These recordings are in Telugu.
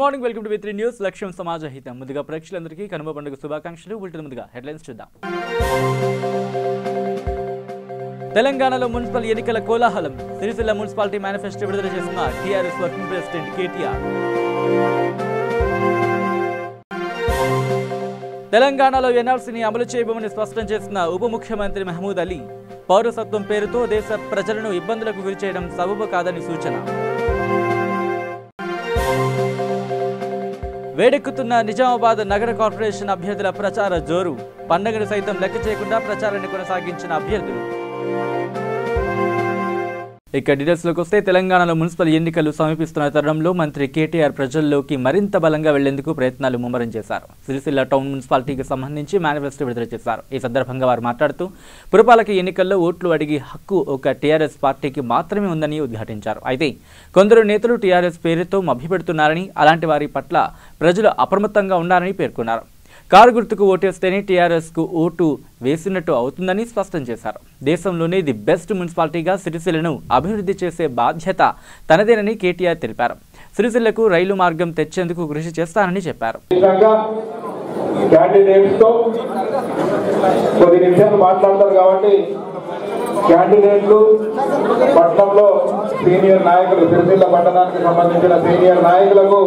Good morning, welcome to V3 news. లక్ష్యం సమాజ హితం. ముందుగా ప్రేక్షకులందరికీ కనుమ పండుగ శుభాకాంక్షలు. బులెటిన్ ముందుగా హెడ్లైన్స్ చూద్దాం. తెలంగాణలో మున్సిపల్ ఎన్నికల కోలాహలం. సిరిసిల్ల మున్సిపాలిటీ మేనిఫెస్టో విడుదల చేసిన టీఆర్ఎస్ వర్కింగ్ ప్రెసిడెంట్ కేటీఆర్. తెలంగాణలో ఎన్ఆర్సీని అమలు చేయబోమని స్పష్టం చేసిన ఉప ముఖ్యమంత్రి మహమూద్ అలీ. పౌరసత్వం పేరుతో దేశ ప్రజలను ఇబ్బందులకు గురిచేయడం సబబు కాదని సూచన. వేడెక్కుతున్న నిజామాబాద్ నగర కార్పొరేషన్ అభ్యర్థుల ప్రచార జోరు. పండగను సైతం లెక్క చేయకుండా ప్రచారాన్ని కొనసాగించిన అభ్యర్థులు. ఇక డీటెయిల్స్లోకి వస్తే, తెలంగాణలో మున్సిపల్ ఎన్నికలు సమీపిస్తున్న తరుణంలో మంత్రి కేటీఆర్ ప్రజల్లోకి మరింత బలంగా వెళ్లేందుకు ప్రయత్నాలు ముమ్మరం చేశారు. సిరిసిల్ల టౌన్ మున్సిపాలిటీకి సంబంధించి మేనిఫెస్టో విడుదల చేశారు. ఈ సందర్భంగా వారు మాట్లాడుతూ, పురపాలక ఎన్నికల్లో ఓట్లు అడిగే హక్కు ఒక టీఆర్ఎస్ పార్టీకి మాత్రమే ఉందని ఉద్ఘాటించారు. అయితే కొందరు నేతలు టీఆర్ఎస్ పేరుతో మభ్యపెడుతున్నారని, అలాంటి వారి పట్ల ప్రజలు అప్రమత్తంగా ఉండాలని పేర్కొన్నారు. కారు గుర్తుకు ఓటేస్తేనే టీఆర్ఎస్కు ఓటు వేసినట్టు అవుతుందని స్పష్టం చేశారు. దేశంలోనే ది బెస్ట్ మున్సిపాలిటీగా సిరిసిల్లను అభివృద్ధి చేసే బాధ్యత తనదేనని కేటీఆర్ తెలిపారు. సిరిసిల్లకు రైలు మార్గం తెచ్చేందుకు కృషి చేస్తానని చెప్పారు. క్యాండిడేట్లు పట్టణంలో సీనియర్ నాయకులు, సిరిసిల్ల పట్టణానికి సంబంధించిన సీనియర్ నాయకులకు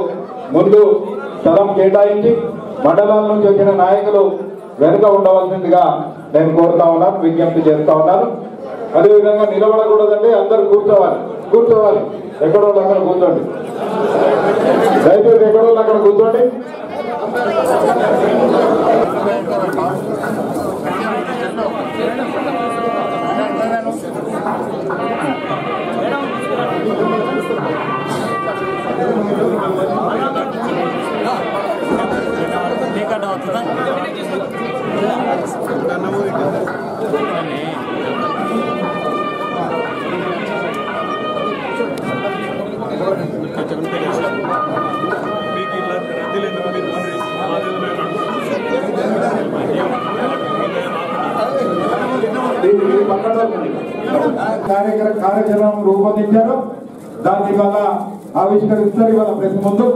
ముందు స్థలం కేటాయించి మండలాల నుంచి వచ్చిన నాయకులు వెనుక ఉండవలసిందిగా నేను కోరుతా ఉన్నాను, విజ్ఞప్తి చేస్తా ఉన్నాను. అదేవిధంగా నిలబడకూడదండి, అందరూ కూర్చోవాలి. ఎక్కడో అక్కడ కూర్చోండి, దయచేసి ఎక్కడో అక్కడ కూర్చోండి. కార్యక్రమం రూపొందించారు, దాన్ని ఇవాళ ఆవిష్కరిస్తారు. ఇవాళ ప్రతి ముందు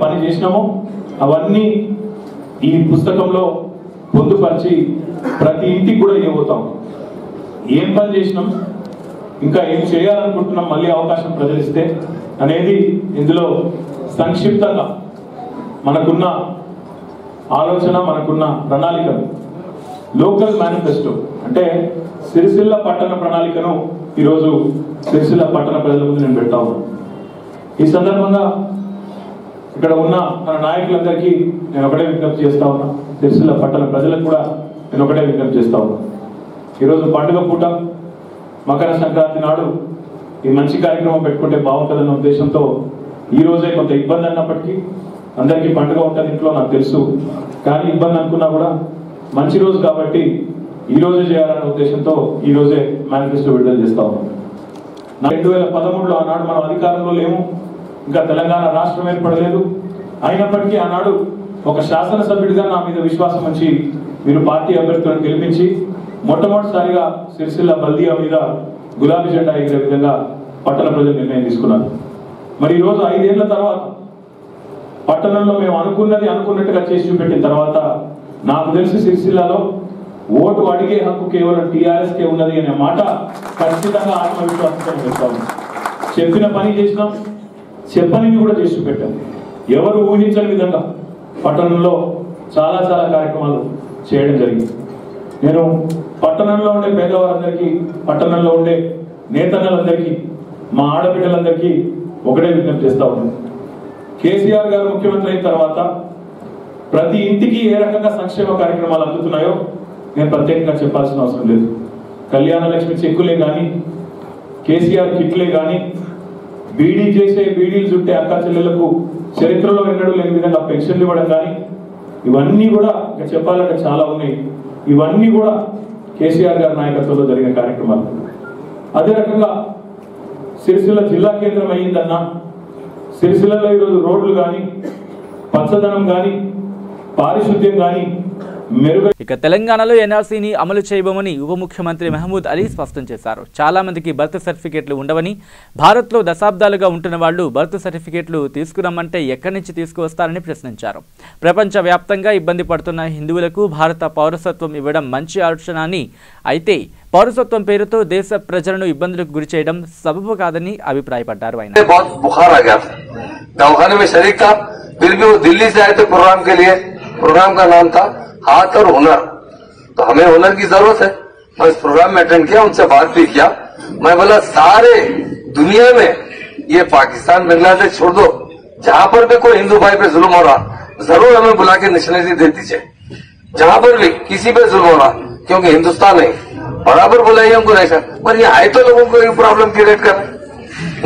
పని చేసినాము. అవన్నీ ఈ పుస్తకంలో పొందుపరిచి ప్రతి ఇంటికి కూడా ఇవ్వబోతాం. ఏం పని చేసినాం, ఇంకా ఏం చేయాలనుకుంటున్నాం, మళ్ళీ అవకాశం ప్రజలిస్తే అనేది ఇందులో సంక్షిప్తంగా మనకున్న ఆలోచన, మనకున్న ప్రణాళికను, లోకల్ మేనిఫెస్టో అంటే సిరిసిల్ల పట్టణ ప్రణాళికను ఈరోజు సిరిసిల్ల పట్టణ ప్రజల ముందు నేను పెడతా ఉన్నాను. ఈ సందర్భంగా ఇక్కడ ఉన్న మన నాయకులందరికీ నేను ఒకటే విజ్ఞప్తి చేస్తా ఉన్నా, సిరిసిల్ల పట్టణ ప్రజలకు కూడా నేను ఒకటే విజ్ఞప్తి చేస్తా ఉన్నా. ఈరోజు పండుగ పూట, మకర సంక్రాంతి నాడు ఈ మంచి కార్యక్రమం పెట్టుకుంటే బాగుంటుందన్న ఉద్దేశంతో ఈ రోజే కొంత ఇబ్బంది అన్నప్పటికీ, అందరికీ పండుగ ఉంటుంది ఇంట్లో నాకు తెలుసు, కానీ ఇబ్బంది అనుకున్నా కూడా మంచి రోజు కాబట్టి ఈ రోజే చేయాలనే ఉద్దేశంతో ఈ రోజే మేనిఫెస్టో విడుదల చేస్తా ఉన్నాం. 2013లో ఆనాడు మనం అధికారంలో లేము, ఇంకా తెలంగాణ రాష్ట్రం ఏర్పడలేదు. అయినప్పటికీ ఆనాడు ఒక శాసనసభ్యుడిగా నా మీద విశ్వాసం ఉంచి మీరు పార్టీ అభ్యర్థులను గెలిపించి మొట్టమొదటిసారిగా సిరిసిల్ల బల్దియా మీద గులాబీ జెండా ఎగిరే విధంగా పట్టణ ప్రజలు నిర్ణయం తీసుకున్నారు. మరి ఈరోజు 5 ఏళ్ల తర్వాత పట్టణంలో మేము అనుకున్నట్టుగా చేసి చూపెట్టిన తర్వాత నాకు తెలిసి సిరిసిల్లలో ఓటు అడిగే హక్కు కేవలం టీఆర్ఎస్కే ఉన్నది అనే మాట ఖచ్చితంగా ఆత్మవిశ్వాసంతో చెప్తాము. చెప్పిన పని చేసినాం, చెప్పనివి కూడా చేసి చూపెట్టాం. ఎవరు ఊహించని విధంగా పట్టణంలో చాలా కార్యక్రమాలు చేయడం జరిగింది. నేను పట్టణంలో ఉండే పేదవారందరికీ, పట్టణంలో ఉండే నేతన్నలందరికీ, మా ఆడబిడ్డలందరికీ ఒకటే విజ్ఞప్తి చేస్తా ఉన్నాను. కేసీఆర్ గారు ముఖ్యమంత్రి అయిన తర్వాత ప్రతి ఇంటికి ఏ రకంగా సంక్షేమ కార్యక్రమాలు అందుతున్నాయో నేను ప్రత్యేకంగా చెప్పాల్సిన అవసరం లేదు. కళ్యాణ లక్ష్మి చెక్కులే కానీ, కేసీఆర్ కిట్లే కానీ, బీడీ చేసే బీడీలు చుట్టే అక్క చెల్లెలకు చరిత్రలో ఎన్నడూ లేని విధంగా పెన్షన్లు ఇవ్వడం కానీ, ఇవన్నీ కూడా ఇంకా చెప్పాలంటే చాలా ఉన్నాయి. ఇవన్నీ కూడా కేసీఆర్ గారి నాయకత్వంలో జరిగిన కార్యక్రమాలు. అదే రకంగా సిరిసిల్ల జిల్లా కేంద్రం అయ్యిందన్నా, సిరిసిల్లలో ఈరోజు రోడ్లు కానీ, పచ్చదనం కానీ, పారిశుద్ధ్యం కానీ మెరుగై. ఇక తెలంగాణలో ఎన్ఆర్సీని అమలు చేయబోమని ఉప ముఖ్యమంత్రి మహమూద్ అలీ స్పష్టం చేశారు. చాలా మందికి బర్త్ సర్టిఫికేట్లు ఉండవని, భారత్లో దశాబ్దాలుగా ఉంటున్న వాళ్ళు బర్త్ సర్టిఫికేట్లు తీసుకురమ్మంటే ఎక్కడి నుంచి తీసుకువస్తారని ప్రశ్నించారు. ప్రపంచ వ్యాప్తంగా ఇబ్బంది పడుతున్న హిందువులకు భారత పౌరసత్వం ఇవ్వడం మంచి ఆలోచన అని, అయితే పౌరసత్వం పేరుతో దేశ ప్రజలను ఇబ్బందులకు గురి చేయడం సబబు కాదని అభిప్రాయపడ్డారు. ఆయన प्रोग्राम का नाम था हाथ और हुनर। तो हमें हुनर की जरूरत है। मैं इस प्रोग्राम में अटेंड किया, उनसे बात भी किया। मैं बोला सारे दुनिया में ये पाकिस्तान बांग्लादेश छोड़ दो, जहां पर भी कोई हिंदू भाई पे जुल्म हो रहा जरूर हमें बुला के नेशनलिटी देती चाहिए। जहां पर भी किसी पे जुल्म हो रहा, क्योंकि हिंदुस्तान है, बराबर बुलाइए हमको नेशन। पर ये आए तो लोगों को ये प्रॉब्लम क्रिएट कर रहे।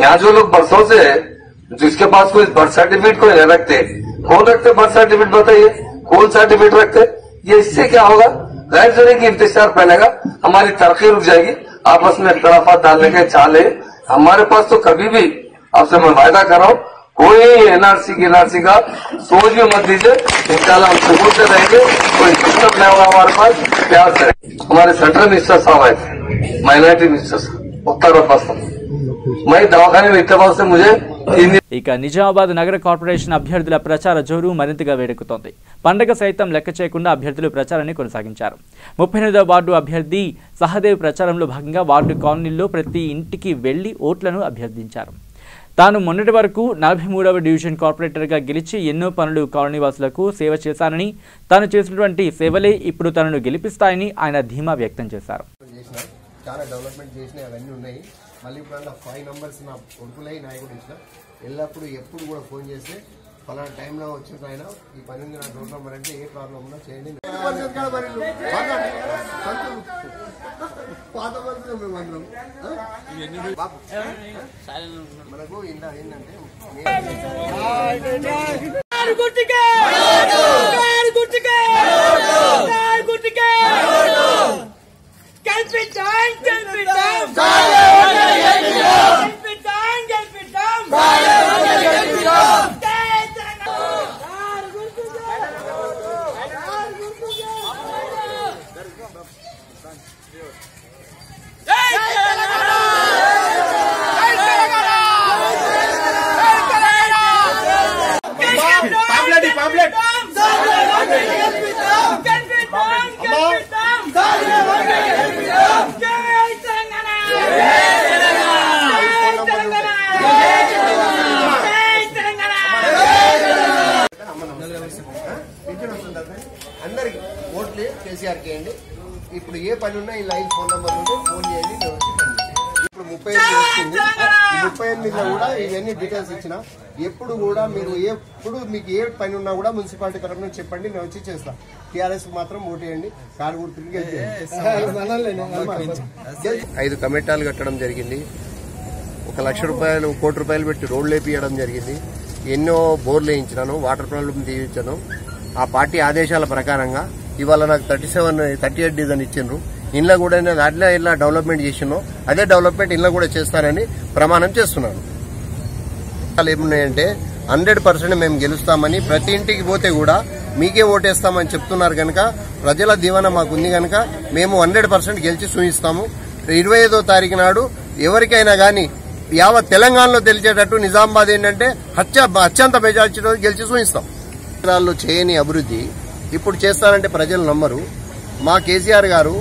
यहाँ जो लोग बरसों से जिसके पास कोई बर्थ सर्टिफिकेट कोई नहीं रखते, कौन रखते बर्थ सर्टिफिकेट बताइए, कौन सर्टिफिकेट रखते? ये इससे क्या होगा? गैर जरूरी की इंतजार फैलेगा, हमारी तरक्की रुक जाएगी। आपस में इख्तलाफात डालने के चाले हमारे पास तो कभी भी, आपसे मैं वायदा कर रहा हूँ, कोई एनआरसी का सोच भी मत दीजिए। इंशाल्लाह हम सुकून से रहेंगे, कोई डिस्टर्ब नहीं होगा हमारे पास, प्यार से। हमारे सेंट्रल मिनिस्टर साहब आए थे, माइनॉरिटी मिनिस्टर उत्तर प्रदेश में, मैं दवाखाने में इत्तेफाक से मुझे ఇక నిజామాబాద్ నగర కార్పొరేషన్ అభ్యర్థుల ప్రచార జోరు మరింతగా వేడెక్కుతోంది. పండగ సైతం లెక్క చేయకుండా అభ్యర్థులు ప్రచారాన్ని కొనసాగించారు. 38వ వార్డు అభ్యర్థి సహదేవ్ ప్రచారంలో భాగంగా వార్డు కాలనీల్లో ప్రతి ఇంటికి వెళ్లి ఓట్లను అభ్యర్థించారు. తాను మొన్నటి వరకు 43వ డివిజన్ కార్పొరేటర్గా గెలిచి ఎన్నో పనులు కాలనీవాసులకు సేవ చేశానని, తాను చేసినటువంటి సేవలే ఇప్పుడు తనను గెలిపిస్తాయని ఆయన ధీమా వ్యక్తం చేశారు. చాలా డెవలప్మెంట్ చేసినాయి, అవన్నీ ఉన్నాయి. మళ్ళీ ఇప్పుడు 5 నంబర్స్ నా కొడుకులై నాయకుడు ఇచ్చిన ఎల్లప్పుడు ఎప్పుడు కూడా ఫోన్ చేస్తే ఫలానా టైంలో వచ్చిన ఆయన ఈ పని ఉంది నా రోడ్ నెంబర్ అంటే ఏ ప్రాబ్లం ఉన్నా చేయండి. పాత మనుషులు మేము అందరం మనకు ఇలా ఏంటంటే అందరికి ఓట్లే కేసీఆర్ చేయండి. ఇప్పుడు ఏ పని ఉన్నా ఈ లైన్ ఫోన్ నెంబర్ నుండి ఫోన్ చేయండి. ఇప్పుడు 35 వస్తుంది. ఈ 38లో కూడా ఇవన్నీ డీటెయిల్స్ ఇచ్చిన ఎప్పుడు కూడా మీరు ఎప్పుడు మీకు ఏ పని ఉన్నా కూడా మున్సిపాలిటీ తరఫున చెప్పండి, నేను వచ్చి చేస్తా. టీఆర్ఎస్ మాత్రం ఓటేయండి, కారు గుర్తుకి 5 కమిటాలు కట్టడం జరిగింది. 1 లక్ష రూపాయలు, 1 కోటి రూపాయలు పెట్టి రోడ్లు వేపియడం జరిగింది. ఎన్నో బోర్లు వేయించినాను, వాటర్ ప్రాబ్లం తీయించాను. ఆ పార్టీ ఆదేశాల ప్రకారంగా ఇవాళ నాకు 38 డివిజన్ ఇచ్చిండ్రు. ఇంట్లో కూడా నేను అట్లా ఇలా డెవలప్మెంట్ చేసినో అదే డెవలప్మెంట్ ఇంట్లో కూడా చేస్తానని ప్రమాణం చేస్తున్నాను. ఏమున్నాయంటే 100% మేము గెలుస్తామని, ప్రతి ఇంటికి పోతే కూడా మీకే ఓటేస్తామని చెప్తున్నారు కనుక ప్రజల దీవెన మాకుంది కనుక మేము 100% గెలిచి చూపిస్తాము. 25వ తారీఖు నాడు ఎవరికైనా గానీ యావత్ తెలంగాణలో తెలిసేటట్టు నిజామాబాద్ ఏంటంటే అత్యంత మెజార్టీతో గెలిచి చూపిస్తాం. చేయని అభివృద్ధి ఇప్పుడు చేస్తానంటే ప్రజలు నమ్మరు. మా కేసీఆర్ గారు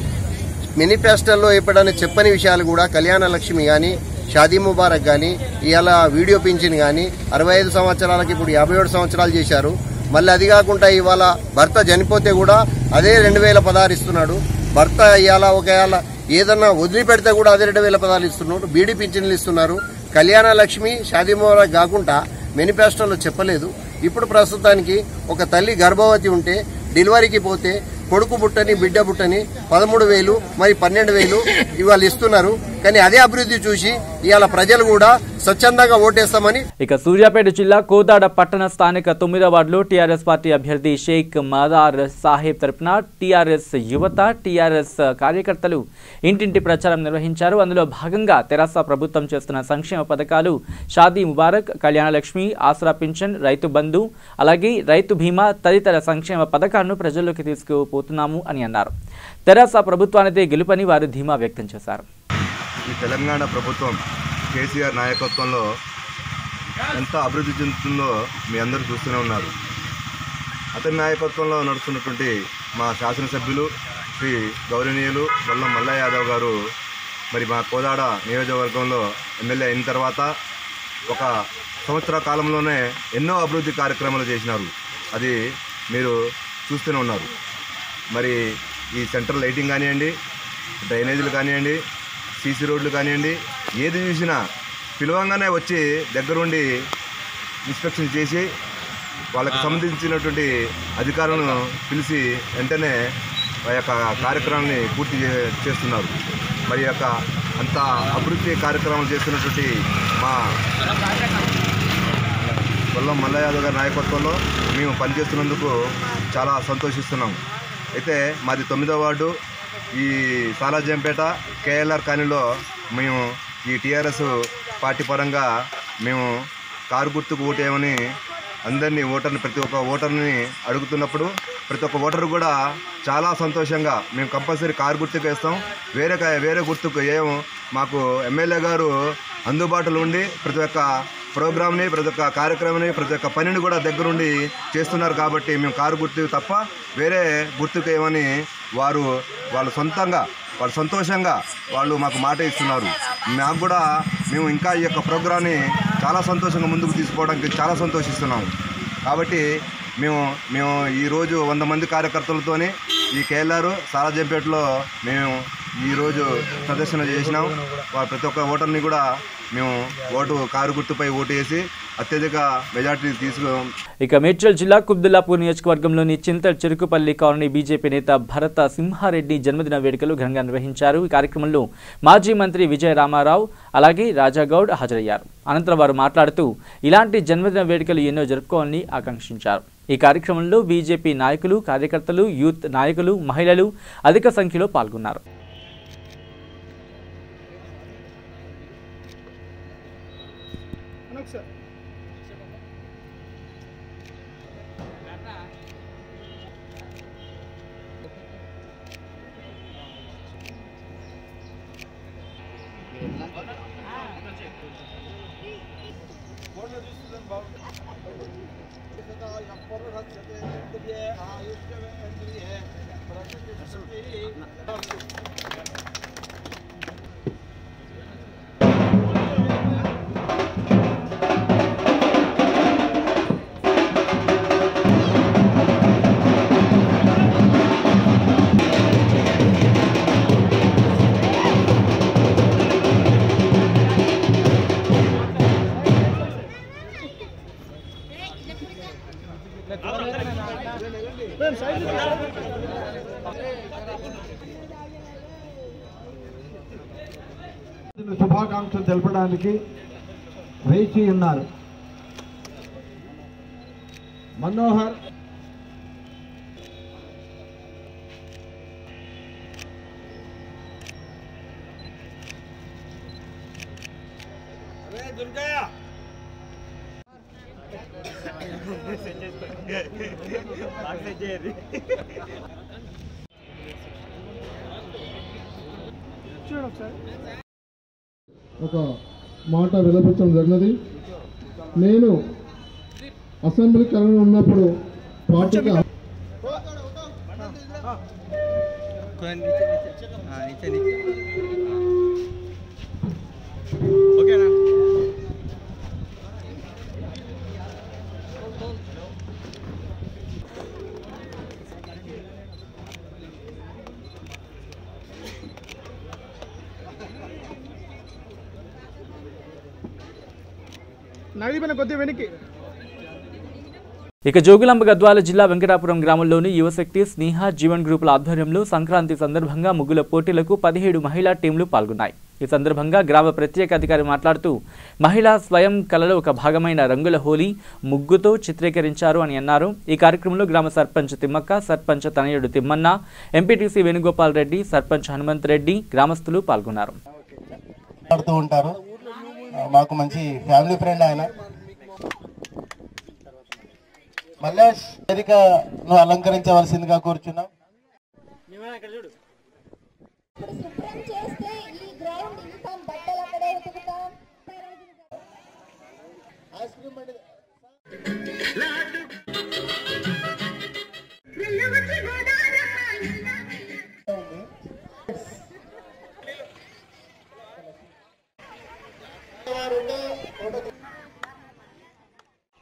మేనిఫెస్టోలో ఎప్పుడైనా చెప్పని విషయాలు కూడా కళ్యాణ లక్ష్మి గాని, షాదీ ముబారక్ గాని, ఇవాళ వీడియో పింఛన్ గాని 65 సంవత్సరాలకి ఇప్పుడు 57 సంవత్సరాలు చేశారు. మళ్ళీ అది కాకుండా ఇవాళ భర్త చనిపోతే కూడా అదే 2016 ఇస్తున్నాడు. భర్త ఇవాళ ఒకవేళ ఏదన్నా వదిలిపెడితే కూడా అదే 2016 ఇస్తున్నాడు. బీడీ పింఛన్లు ఇస్తున్నారు. కళ్యాణ లక్ష్మి, షాదీ ముబారక్ కాకుండా మేనిఫెస్టోలో చెప్పలేదు. ఇప్పుడు ప్రస్తుతానికి ఒక తల్లి గర్భవతి ఉంటే డెలివరీకి పోతే కొడుకు బుట్టని బిడ్డ బుట్టని 13,000 మరి 12,000 ఇవాళ ఇస్తున్నారు. కానీ అదే అభివృద్ధి చూసి ఇవాళ ప్రజలు కూడా స్వచ్ఛందంగా ఓటేస్తామని. ఇక సూర్యాపేట జిల్లా కోదాడ పట్టణ స్థానిక 9వ వార్డులో టీఆర్ఎస్ పార్టీ అభ్యర్థి షేక్ మదార్ సాహెబ్ తరపున టీఆర్ఎస్ యువత టీఆర్ఎస్ కార్యకర్తలు ఇంటింటి ప్రచారం నిర్వహించారు. అందులో భాగంగా తెరాస ప్రభుత్వం చేస్తున్న సంక్షేమ పథకాలు షాదీ ముబారక్, కళ్యాణలక్ష్మి, ఆసరా పింఛన్, రైతు బంధు, అలాగే రైతు బీమా తదితర సంక్షేమ పథకాలను ప్రజల్లోకి తీసుకుపోతున్నాము అని అన్నారు. తెరాస ప్రభుత్వానిదే గెలుపని వారు ధీమా వ్యక్తం చేశారు. ఈ తెలంగాణ ప్రభుత్వం కేసీఆర్ నాయకత్వంలో ఎంత అభివృద్ధి చెందుతుందో మీ అందరూ చూస్తూనే ఉన్నారు. అతని నాయకత్వంలో నడుస్తున్నటువంటి మా శాసనసభ్యులు శ్రీ గౌరవనీయులు బొల్లం మల్లయ్య యాదవ్ గారు మరి మా కోదాడ నియోజకవర్గంలో ఎమ్మెల్యే అయిన తర్వాత ఒక సంవత్సర కాలంలోనే ఎన్నో అభివృద్ధి కార్యక్రమాలు చేసినారు. అది మీరు చూస్తూనే ఉన్నారు. మరి ఈ సెంట్రల్ లైటింగ్ కానివ్వండి, డ్రైనేజీలు కానివ్వండి, సీసీ రోడ్లు కానివ్వండి, ఏది చూసినా పిలవంగానే వచ్చి దగ్గరుండి ఇన్స్పెక్షన్ చేసి వాళ్ళకి సంబంధించినటువంటి అధికారులను పిలిచి వెంటనే ఆ యొక్క కార్యక్రమాన్ని పూర్తి చేస్తున్నారు. మరి యొక్క అంత అభివృద్ధి కార్యక్రమాలు చేస్తున్నటువంటి మా బొల్లం మల్లయ్య యాదవ్ గారి నాయకత్వంలో మేము పనిచేస్తున్నందుకు చాలా సంతోషిస్తున్నాం. అయితే మాది 9వ వార్డు ఈ సాలాజంపేట కేఎల్ఆర్ కాలనీలో మేము ఈ టీఆర్ఎస్ పార్టీ పరంగా మేము కారు గుర్తుకు ఓటేయమని అందరినీ ప్రతి ఒక్క ఓటర్ని అడుగుతున్నప్పుడు ప్రతి ఒక్క ఓటరు కూడా చాలా సంతోషంగా మేము కంపల్సరీ కారు గుర్తుకు వేస్తాం, వేరే గుర్తుకు ఏమో మాకు ఎమ్మెల్యే గారు అందుబాటులో ఉండి ప్రతి ఒక్క ప్రోగ్రామ్ని, ప్రతి ఒక్క కార్యక్రమాన్ని, ప్రతి ఒక్క పనిని కూడా దగ్గరుండి చేస్తున్నారు. కాబట్టి మేము కారు గుర్తుకు తప్ప వేరే గుర్తుకు ఏమని వాళ్ళు సొంతంగా వాళ్ళు సంతోషంగా వాళ్ళు మాకు మాట ఇస్తున్నారు. మాకు కూడా మేము ఇంకా ఈ యొక్క ప్రోగ్రామ్ని చాలా సంతోషంగా ముందుకు తీసుకోవడానికి చాలా సంతోషిస్తున్నాము. కాబట్టి మేము ఈరోజు 100 మంది కార్యకర్తలతోని ఈ కేఎల్ఆర్ సాలాజంపేటలో మేము ఈరోజు ప్రదర్శన చేసినాం. ప్రతి ఒక్క ఓటర్ని కూడా మేము కారు గుర్తుపై ఓటు వేసి అత్యధిక మెజార్టీ తీసుకున్నాం. ఇక మేడ్చల్ జిల్లా కుబ్దుల్లాపూర్ నియోజకవర్గంలోని చింతల్ చెరుకుపల్లి కాలనీ బీజేపీ నేత భరత సింహారెడ్డి జన్మదిన వేడుకలు ఘనంగా నిర్వహించారు. ఈ కార్యక్రమంలో మాజీ మంత్రి విజయ రామారావు అలాగే రాజాగౌడ్ హాజరయ్యారు. అనంతరం వారు మాట్లాడుతూ ఇలాంటి జన్మదిన వేడుకలు ఎన్నో జరుపుకోవాలని ఆకాంక్షించారు. ఈ కార్యక్రమంలో బీజేపీ నాయకులు, కార్యకర్తలు, యూత్ నాయకులు, మహిళలు అధిక సంఖ్యలో పాల్గొన్నారు. శుభాకాంక్షలు తెలపడానికి వేచి ఉన్నారు. మనోహర్ ఒక మాట విలపించడం జరిగినది. నేను అసెంబ్లీ కలవలో ఉన్నప్పుడు పార్టీకి నగది కొద్దిగా వెనక్కి ఇక జోగులాంబ గద్వాల జిల్లా వెంకటాపురం గ్రామంలోని యువశక్తి స్నేహ జీవన్ గ్రూపుల ఆధ్వర్యంలో సంక్రాంతి సందర్భంగా ముగ్గుల పోటీలకు 17 మహిళా టీంలు పాల్గొన్నాయి. ఈ సందర్భంగా గ్రామ ప్రత్యేక అధికారి మాట్లాడుతూ మహిళా స్వయం కళలో ఒక భాగమైన రంగుల హోలీ ముగ్గుతో చిత్రీకరించారు అని అన్నారు. ఈ కార్యక్రమంలో గ్రామ సర్పంచ్ తిమ్మక్క, సర్పంచ్ తనయుడు తిమ్మన్న, ఎంపీటీసీ వేణుగోపాల్ రెడ్డి, సర్పంచ్ హనుమంత్ రెడ్డి, గ్రామస్తులు పాల్గొన్నారు. మాకు మంచి ఫ్యామిలీ ఫ్రెండ్ ఆయన. మల్లేష్ వేదికను అలంకరించవలసిందిగా కోరుచున్నాం.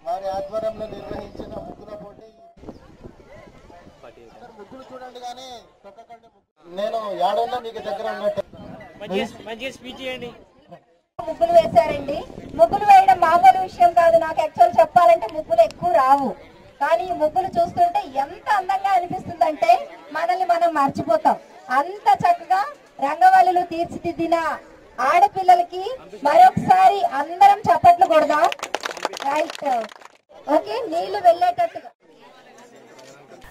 వారి ఆధ్వర్యంలో నిర్వహించిన ముగ్గుల పోటీ ముగ్గులు చూడండి కానీ నేను ఏడల్లో మీకు దగ్గర ఉన్నట్టు ముగ్గులు వేశారండి. ముగ్గులు వేయడం మామూలు విషయం కాదు. నాకు యాక్చువల్ చెప్పాలంటే ముగ్గులు ఎక్కువ రావు, కానీ ఈ ముగ్గులు చూస్తుంటే ఎంత అందంగా అనిపిస్తుందంటే మనల్ని మనం మర్చిపోతాం. అంత చక్కగా రంగవల్లులు తీర్చిదిద్దిన ఆడపిల్లలకి మరొకసారి అందరం చప్పట్లు కొడదాం. రైట్, ఓకే, నీళ్లు వెళ్ళేటట్టుగా.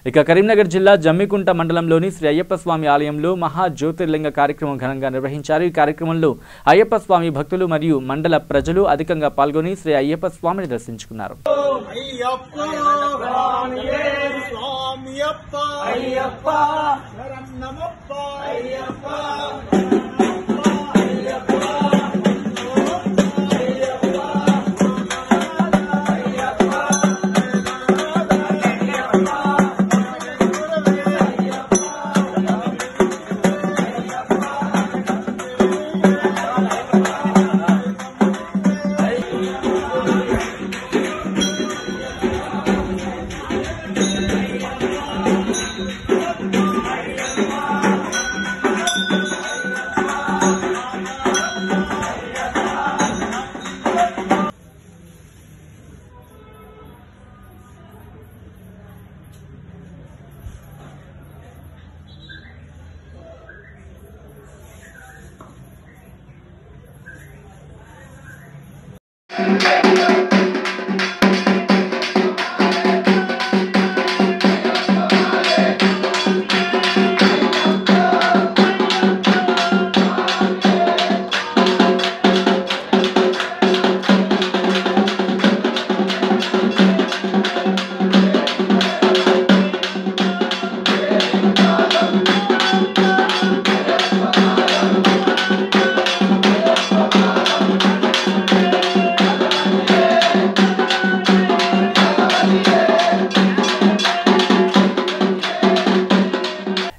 ఇక కరీంనగర్ జిల్లా జమ్మికుంట మండలంలోని శ్రీ అయ్యప్ప స్వామి ఆలయంలో మహా జ్యోతిర్లింగ కార్యక్రమం ఘనంగా నిర్వహించారు. ఈ కార్యక్రమంలో అయ్యప్ప స్వామి భక్తులు మరియు మండల ప్రజలు అధికంగా పాల్గొని శ్రీ అయ్యప్ప స్వామిని దర్శించుకున్నారు.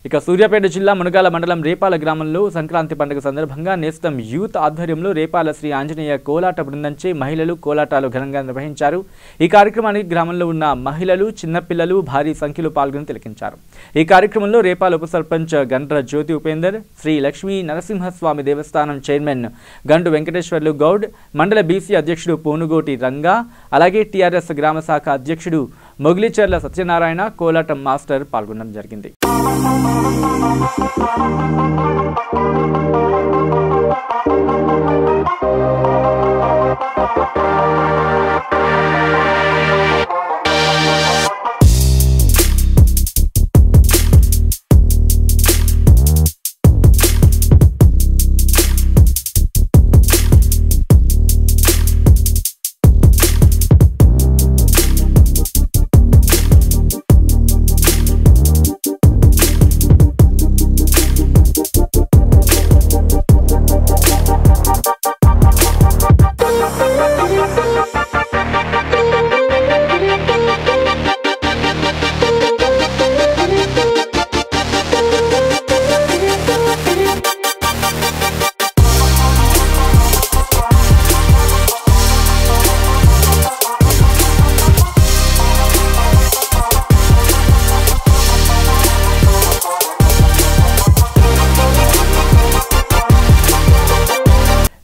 ఇక సూర్యాపేట జిల్లా మునగాల మండలం రేపాల గ్రామంలో సంక్రాంతి పండుగ సందర్భంగా నేస్తం యూత్ ఆధ్వర్యంలో రేపాల శ్రీ ఆంజనేయ కోలాట బృందంచే మహిళలు కోలాటాలు ఘనంగా నిర్వహించారు. ఈ కార్యక్రమానికి గ్రామంలో ఉన్న మహిళలు, చిన్నపిల్లలు భారీ సంఖ్యలో పాల్గొని తిలకించారు. ఈ కార్యక్రమంలో రేపాల ఉప సర్పంచ్ గండ్ర జ్యోతి ఉపేందర్, శ్రీ లక్ష్మీ నరసింహస్వామి దేవస్థానం చైర్మన్ గండు వెంకటేశ్వర్లు గౌడ్, మండల బీసీ అధ్యక్షుడు పోనుగోటి రంగా, అలాగే టీఆర్ఎస్ గ్రామ శాఖ అధ్యక్షుడు మొగిలిచర్ల సత్యనారాయణ, కోలాటం మాస్టర్ పాల్గొనడం జరిగింది.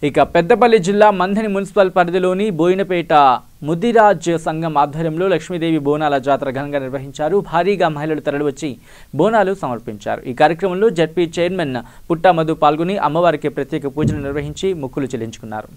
ఇక పెద్దపల్లి జిల్లా మంథని మున్సిపల్ పరిధిలోని బోయినపేట ముదిరాజ్ సంఘం ఆధ్వర్యంలో లక్ష్మీదేవి బోనాల జాతర ఘనంగా నిర్వహించారు. భారీగా మహిళలు తరలివచ్చి బోనాలు సమర్పించారు. ఈ కార్యక్రమంలో జడ్పీ చైర్మన్ పుట్టా మధు పాల్గొని అమ్మవారికి ప్రత్యేక పూజలు నిర్వహించి మొక్కులు చెల్లించుకున్నారు.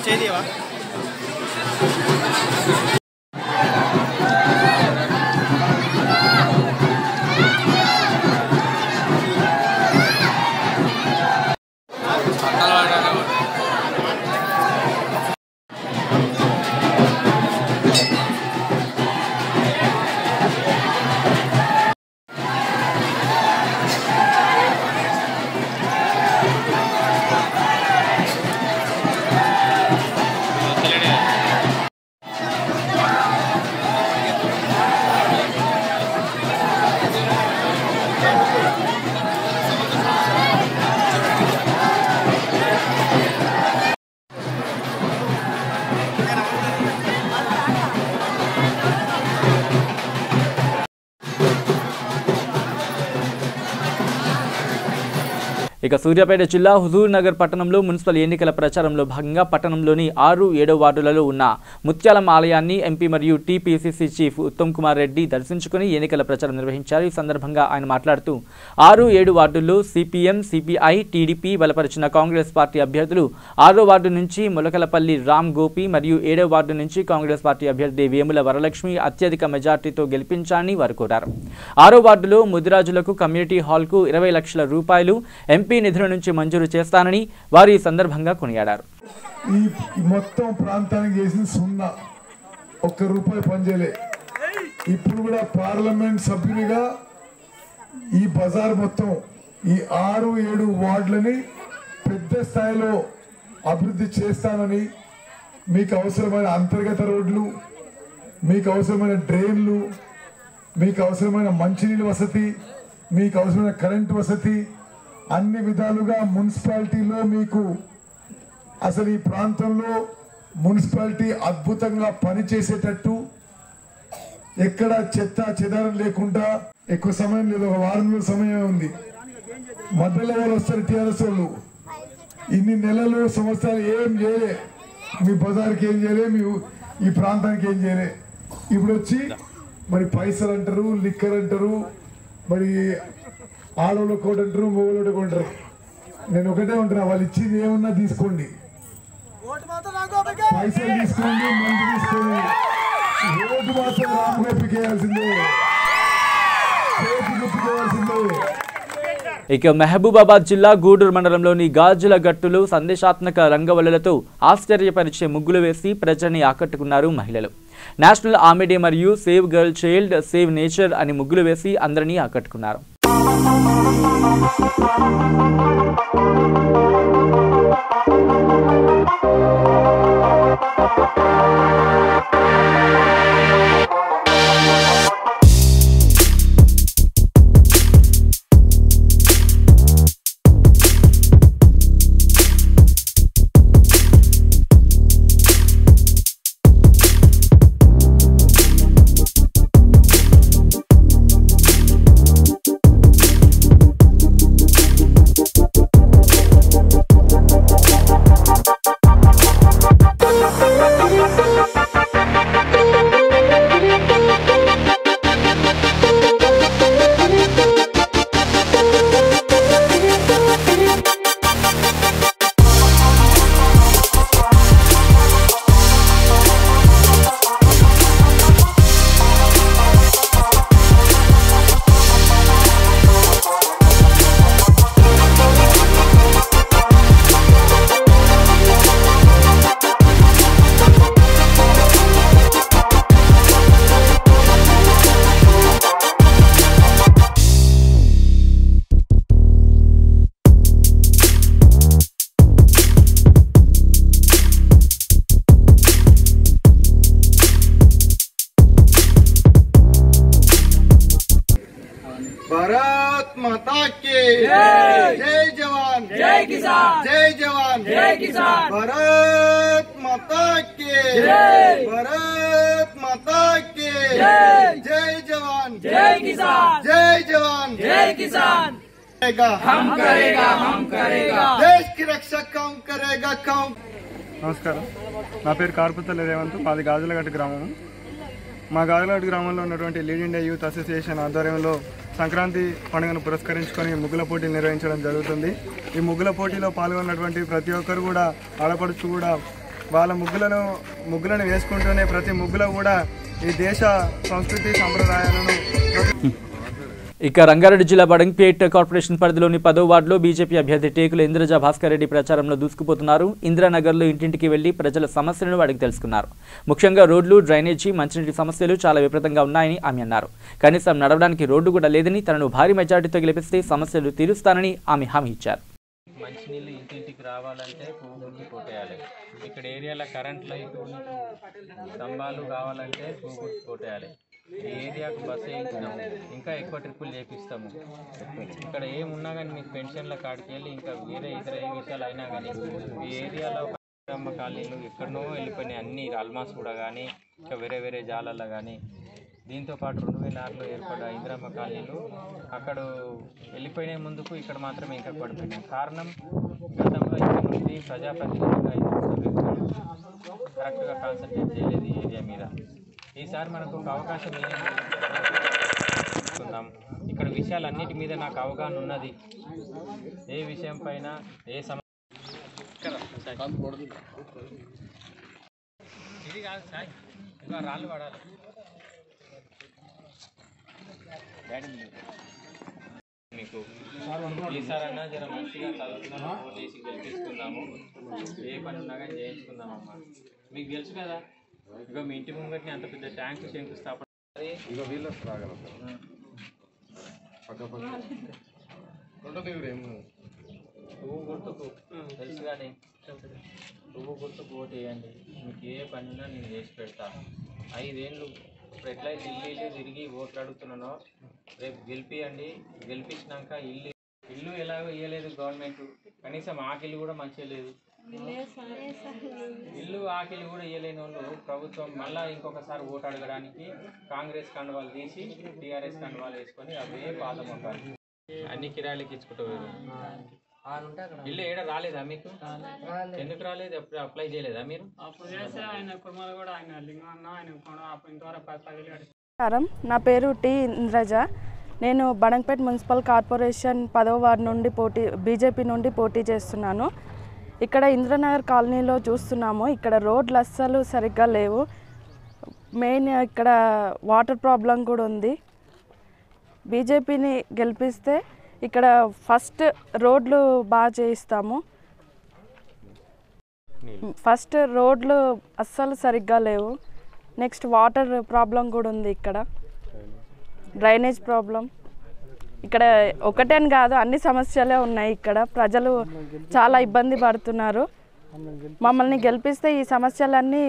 చేయవా ఇక సూర్యాపేట జిల్లా హుజూర్ నగర్ పట్టణంలో మున్సిపల్ ఎన్నికల ప్రచారంలో భాగంగా పట్టణంలోని 6, 7 వార్డులలో ఉన్న ముత్యాలమ్మ ఆలయాన్ని ఎంపీ మరియు టీపీసీసీ చీఫ్ ఉత్తమ్ కుమార్ రెడ్డి దర్శించుకుని ఎన్నికల ప్రచారం నిర్వహించారు. ఈ సందర్భంగా ఆయన మాట్లాడుతూ 6, 7 వార్డుల్లో సిపిఎం, సిపిఐ, టీడీపీ బలపరిచిన కాంగ్రెస్ పార్టీ అభ్యర్థులు 6వ వార్డు నుంచి ములకలపల్లి రామ్ గోపి మరియు 7వ వార్డు నుంచి కాంగ్రెస్ పార్టీ అభ్యర్థి వేముల వరలక్ష్మి అత్యధిక మెజార్టీతో గెలిపించాలని వారు కోరారు. 6వ వార్డులో ముదిరాజులకు కమ్యూనిటీ హాల్కు 20 లక్షల రూపాయలు ఎంపీ నిధుల నుంచి మంజూరు చేస్తానని వారు ఈ సందర్భంగా కొనియాడారు. ఈ మొత్తం ప్రాంతానికి చేసిన 0 ఒక్క రూపాయి పనిచేయలే. ఇప్పుడు కూడా పార్లమెంట్ సభ్యునిగా ఈ బజార్ మొత్తం ఈ 6, 7 వార్డులని పెద్ద స్థాయిలో అభివృద్ధి చేస్తానని, మీకు అవసరమైన అంతర్గత రోడ్లు, మీకు అవసరమైన డ్రైన్లు, మీకు అవసరమైన మంచినీళ్ళ వసతి, మీకు అవసరమైన కరెంటు వసతి అన్ని విధాలుగా మున్సిపాలిటీలో మీకు అసలు ఈ ప్రాంతంలో మున్సిపాలిటీ అద్భుతంగా పనిచేసేటట్టు ఎక్కడ చెత్త చెదారం లేకుండా ఎక్కువ సమయం లేదు, 1 వారం రోజుల సమయం ఉంది. మధ్యలో వాళ్ళు వస్తారు టీఆర్ఎస్ వాళ్ళు, ఇన్ని నెలలు సంవత్సరాలు ఏం చేయలే, మీ బజార్కి ఏం చేయలే, మీ ఈ ప్రాంతానికి ఏం చేయలే. ఇప్పుడు వచ్చి మరి పైసలు అంటారు, లిక్కర్ అంటారు, మరి ఆడోళ్ళ కోట అంటారు, మొగోళ్ళ కోట అంటారు. నేను ఒకటే ఉంటున్నా, వాళ్ళు ఇచ్చింది ఏమన్నా తీసుకోండి, పైసలు తీసుకోండి, మందు తీసుకోండి, ఓటు మాత్రం రామగొప్పికేయాల్సిందే, చేతి గుర్తుకోవాల్సిందే. ఇక మహబూబాబాద్ జిల్లా గూడూరు మండలంలోని గాజుల గట్టులు సందేశాత్మక రంగవల్లులతో ఆశ్చర్యపరిచే ముగ్గులు వేసి ప్రజల్ని ఆకట్టుకున్నారు మహిళలు. నేషనల్ ఆర్మీ డే మరియు save girl child, save nature అని ముగ్గులు వేసి అందరినీ ఆకట్టుకున్నారు. किसान जय जवान जय किसान भारत माता की जय भारत माता की जय जय जवान जय किसान जय जवान जय किसान हम करेगा देश की रक्षा कौन करेगा कौन। నమస్కారం, నా పేరు కార్పుతల్లి రేవంత్, మాది గాజులగట్టు గ్రామం. మా గాజులగట్టు గ్రామంలో ఉన్నటువంటి లీడ్ ఇండియా యూత్ అసోసియేషన్ ఆధ్వర్యంలో సంక్రాంతి పండుగను పురస్కరించుకొని ముగ్గుల పోటీలు నిర్వహించడం జరుగుతుంది. ఈ ముగ్గుల పోటీలో పాల్గొన్నటువంటి ప్రతి ఒక్కరు కూడా ఆడపడుచు కూడా వాళ్ళ ముగ్గులను వేసుకుంటూనే ప్రతి ముగ్గులో కూడా ఈ దేశ సంస్కృతి సంప్రదాయాలను. ఇక రంగారెడ్డి జిల్లా బడంగ్పేట్ కార్పొరేషన్ పరిధిలోని 10వ వార్డులో బీజేపీ అభ్యర్థి టేకుల ఇంద్రజ భాస్కర్ రెడ్డి ప్రచారంలో దూసుకుపోతున్నారు. ఇందిరానగర్లో ఇంటింటికి వెళ్లి ప్రజల సమస్యలను అడిగి తెలుసుకున్నారు. ముఖ్యంగా రోడ్లు, డ్రైనేజీ, మంచినీటి సమస్యలు చాలా విపరీతంగా ఉన్నాయని ఆమె అన్నారు. కనీసం నడవడానికి రోడ్డు కూడా లేదని, తనను భారీ మెజార్టీతో గెలిపిస్తే సమస్యలు తీరుస్తానని ఆమె హామీ ఇచ్చారు. మంచినీళ్ళు ఇంటింటికి రావాలంటే పువ్వుగుర్తు కొట్టేయాలి. ఇక్కడ ఏరియాలో కరెంట్ లైట్ స్తంభాలు కావాలంటే పువ్వుగుర్తు కొట్టేయాలి. ఈ ఏరియాకు బస్సు వేయించినాము, ఇంకా ఎక్కువ ట్రిప్పులు చేపిస్తాము. ఇక్కడ ఏమున్నా కానీ మీకు పెన్షన్ల కాడికి వెళ్ళి ఇంకా వేరే ఇతర ఏ విషయాలు అయినా కానీ ఈ ఏరియాలో కాలనీలు ఎక్కడనో వెళ్ళిపోయినాయి. అన్ని ఆల్మాస్ కూడా కానీ ఇంకా వేరే జాలల్లో కానీ. దీంతోపాటు 2006లో ఏర్పడ్డ ఇందిరమ్మ కాలనీలు అక్కడ వెళ్ళిపోయిన ముందుకు ఇక్కడ మాత్రమే ఇంకా పడిపోయినాయి. కారణం గతంలో ఇక్కడ నుండి ప్రజాప్రతినిధిగా కరెక్ట్గా కాన్సన్ట్రేట్ చేయలేదు ఈ ఏరియా మీద. ఈసారి మనకు ఒక అవకాశం ఇస్తున్నాం. ఇక్కడ విషయాలన్నిటి మీద నాకు అవగాహన ఉన్నది. ఏ విషయం పైన ఏ ఇది కాదు సార్, ఇంకా రాళ్ళు పడాలి. మీకు ఈసారి అన్నా జర మంచిగా చదువుతున్నాము, ఓటేసి గెలిపించుకుందాము. ఏ పని ఉన్నా కానీ చేయించుకుందామమ్మా. మీకు తెలుసు కదా, ఇక మీ ఇంటి ముంగట్ని అంత పెద్ద ట్యాంక్ శంకుస్థాపన. పువ్వు గుర్తుకు తెలుసు కానీ పువ్వు గుర్తుకు ఓటు వేయండి. మీకు ఏ పనినా నేను చేసి పెడతా. 5 ఏళ్ళు ఇప్పుడు ఎట్లయితే ఇల్లు తిరిగి ఓట్లు అడుగుతున్నానో రేపు గెలిపియండి. గెలిపించినాక ఇల్లు ఎలాగో ఇవ్వలేదు గవర్నమెంట్, కనీసం ఆకిలి కూడా మంచిగా లేదు. ఇల్లు ఆకిలి కూడా ఇవ్వలేని వాళ్ళు ప్రభుత్వం మళ్ళీ ఇంకొకసారి ఓటు అడగడానికి కాంగ్రెస్ కండువాలు తీసి టీఆర్ఎస్ కండువాలు వేసుకొని అవే పాత మొక్కలు అన్ని కిరాయిలకి ఇచ్చుకుంటూ ఇల్లు ఏడ రాలేదా మీకు? ఎందుకు రాలేదు? ఎప్పుడు అప్లై చేయలేదా మీరు? నా పేరు టి ఇంద్రజ. నేను బడంగ్పేట్ మున్సిపల్ కార్పొరేషన్ 10వ వార్డు నుండి బీజేపీ నుండి పోటీ చేస్తున్నాను. ఇక్కడ ఇంద్రనగర్ కాలనీలో చూస్తున్నాము, ఇక్కడ రోడ్లు అస్సలు సరిగ్గా లేవు. మెయిన్ ఇక్కడ వాటర్ ప్రాబ్లం కూడా ఉంది. బీజేపీని గెలిపిస్తే ఇక్కడ ఫస్ట్ రోడ్లు బాగా చేయిస్తాము. ఫస్ట్ రోడ్లు అస్సలు సరిగ్గా లేవు. నెక్స్ట్ వాటర్ ప్రాబ్లం కూడా ఉంది. ఇక్కడ డ్రైనేజ్ ప్రాబ్లం, ఇక్కడ ఒకటేని కాదు అన్ని సమస్యలే ఉన్నాయి. ఇక్కడ ప్రజలు చాలా ఇబ్బంది పడుతున్నారు. మమ్మల్ని గెలిపిస్తే ఈ సమస్యలన్నీ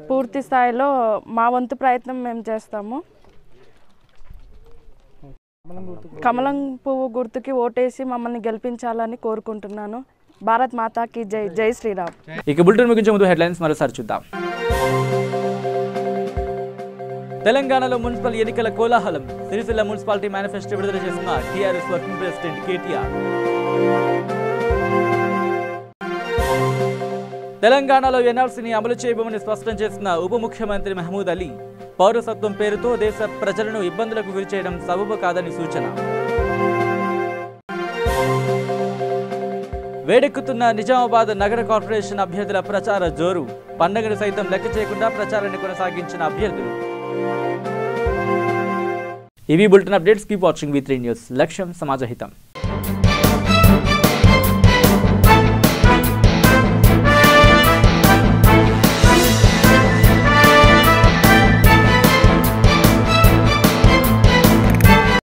పూర్తి స్థాయిలో మా వంతు ప్రయత్నం మేము చేస్తాము. కమలం పువ్వు గుర్తుకి ఓటేసి మమ్మల్ని గెలిపించాలని కోరుకుంటున్నాను. భారత్ మాతాకి జై. జై శ్రీరామ్. ఇక బులెటిన్ ముగించే ముందు హెడ్లైన్స్ మరోసారి చూద్దాం. తెలంగాణలో మున్సిపల్ ఎన్నికల కోలాహలం. సిరిసిల్ల మున్సిపాలిటీ మేనిఫెస్టో విడుదల చేసిన టీఆర్ఎస్ వర్కింగ్ ప్రెసిడెంట్ కేటీఆర్. తెలంగాణలో ఎన్ఆర్సీని అమలు చేయబోమని స్పష్టం చేసిన ఉప ముఖ్యమంత్రి మహమూద్ అలీ. పౌరసత్వం పేరుతో దేశ ప్రజలను ఇబ్బందులకు గురిచేయడం సబబు కాదని సూచన. వేడెక్కుతున్న నిజామాబాద్ నగర కార్పొరేషన్ అభ్యర్థుల ప్రచార జోరు. పండుగను సైతం లెక్క చేయకుండా ప్రచారాన్ని కొనసాగించిన అభ్యర్థులు. ఇవి bulletin updates. Keep watching V3 news. లక్ష్యం సమాజహితం.